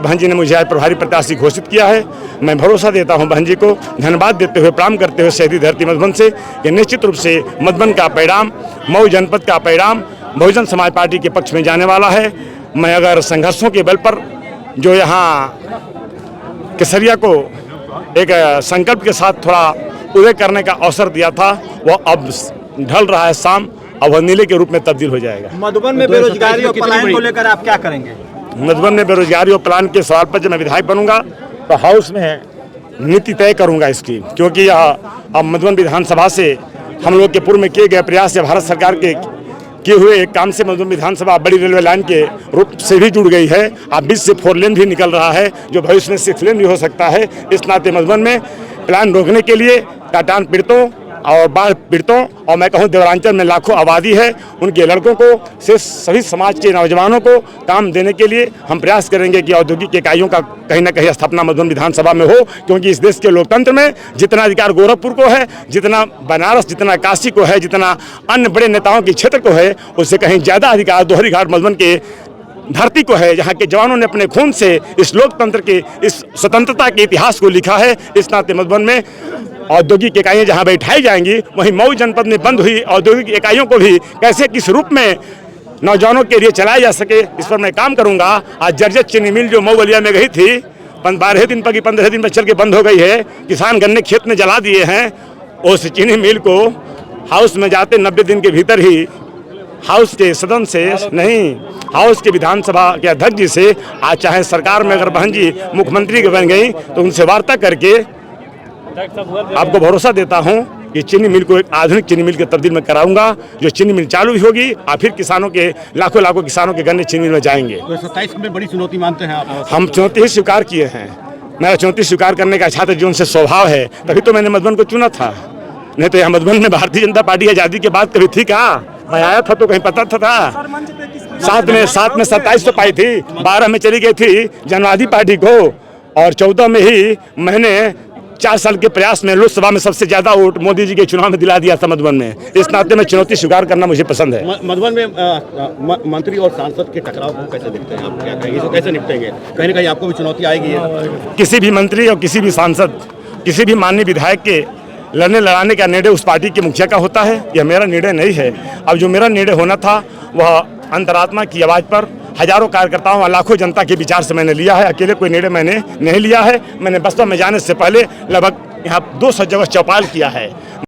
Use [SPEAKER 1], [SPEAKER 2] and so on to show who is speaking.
[SPEAKER 1] बहन जी ने मुझे आज प्रभारी प्रत्याशी घोषित किया है। मैं भरोसा देता हूं बहन जी को, धन्यवाद देते हुए प्रणाम करते हुए शहीदी धरती मधुबन से कि निश्चित रूप से मधुबन का परिणाम, मऊ जनपद का परिणाम बहुजन समाज पार्टी के पक्ष में जाने वाला है। मैं अगर संघर्षों के बल पर जो यहाँ केसरिया को एक संकल्प के साथ थोड़ा उदय करने का अवसर दिया था, वह अब ढल रहा है शाम, अब वह नीले के रूप में तब्दील हो जाएगा।
[SPEAKER 2] मधुबन में बेरोजगारी और पलायन को लेकर आप क्या करेंगे?
[SPEAKER 1] मधुबन में बेरोजगारी और पलायन के सवाल पर जब मैं विधायक बनूंगा तो हाउस में नीति तय करूंगा इसकी, क्योंकि यह अब मधुबन विधानसभा से हम लोग के पूर्व में किए गए प्रयास या भारत सरकार के किए हुए एक काम से मधुबन विधानसभा बड़ी रेलवे लाइन के रूप से भी जुड़ गई है। अब बीच से 4 लेन भी निकल रहा है, जो भविष्य में 6 लेन भी हो सकता है। इस नाते मधुबन में प्लान रोकने के लिए टाटान पीड़ितों और बाढ़ पीड़ितों और मैं कहूँ देवरांचल में लाखों आबादी है, उनके लड़कों को से सभी समाज के नौजवानों को काम देने के लिए हम प्रयास करेंगे कि औद्योगिक इकाइयों का कहीं ना कहीं स्थापना मधुबन विधानसभा में हो, क्योंकि इस देश के लोकतंत्र में जितना अधिकार गोरखपुर को है, जितना बनारस, जितना काशी को है, जितना अन्य बड़े नेताओं के क्षेत्र को है, उससे कहीं ज़्यादा अधिकार दोहरी घाट मधुबन के धरती को है, जहाँ के जवानों ने अपने खून से इस लोकतंत्र के, इस स्वतंत्रता के इतिहास को लिखा है। इस नाते मधुबन में औद्योगिक इकाइयाँ जहाँ बैठाई जाएंगी, वहीं मऊ जनपद में बंद हुई औद्योगिक इकाइयों को भी कैसे किस रूप में नौजवानों के लिए चलाया जा सके, इस पर मैं काम करूँगा। आज जर्जर चीनी मिल जो मऊ बलिया में गई थी, 12 दिन पर 15 दिन पर चल के बंद हो गई है, किसान गन्ने खेत में जला दिए हैं, उस चीनी मिल को हाउस में जाते 90 दिन के भीतर ही हाउस के सदन से नहीं, हाउस के विधानसभा के अध्यक्ष जी से, आज चाहे सरकार में अगर बहन जी मुख्यमंत्री के बन गई तो उनसे वार्ता करके आपको भरोसा देता हूं कि चीनी मिल को एक आधुनिक चीनी मिल के तब्दील में कराऊंगा, जो चीनी मिल चालू भी होगी और फिर किसानों के लाखों किसानों के गन्ने चीनी मिल में जाएंगे।
[SPEAKER 2] तो 27 में बड़ी चुनौती मानते हैं आप?
[SPEAKER 1] हम चुनौती ही स्वीकार किए हैं। मेरा चुनौती स्वीकार करने का छात्र जीवन से स्वभाव है, तभी तो मैंने मधुबन को चुना था। नहीं तो यहाँ मधुबन में भारतीय जनता पार्टी आज़ादी के बाद कभी थी कहाँ? मैं आया था तो कहीं पता था। 7 में 27 तो पाई थी, 12 में चली गई थी जनवादी पार्टी को, और 14 में ही मैंने 4 साल के प्रयास में लोकसभा में सबसे ज्यादा वोट मोदी जी के चुनाव में दिला दिया था मधुबन में। इस नाते में चुनौती स्वीकार करना मुझे पसंद है।
[SPEAKER 2] मधुबन में मंत्री और सांसद के टकराव को कैसे देखते हैं आप? क्या कहेंगे, इसको कैसे निपटेंगे? कहीं ना कहीं आपको भी चुनौती आएगी?
[SPEAKER 1] किसी भी मंत्री और किसी भी सांसद, किसी भी माननीय विधायक के लड़ने लड़ाने का निर्णय उस पार्टी के मुखिया का होता है, यह मेरा निर्णय नहीं है। अब जो मेरा निर्णय होना था वह अंतरात्मा की आवाज़ पर हजारों कार्यकर्ताओं और लाखों जनता के विचार से मैंने लिया है। अकेले कोई निर्णय मैंने नहीं लिया है। मैंने बसपा में जाने से पहले लगभग यहाँ 200 जगह चौपाल किया है।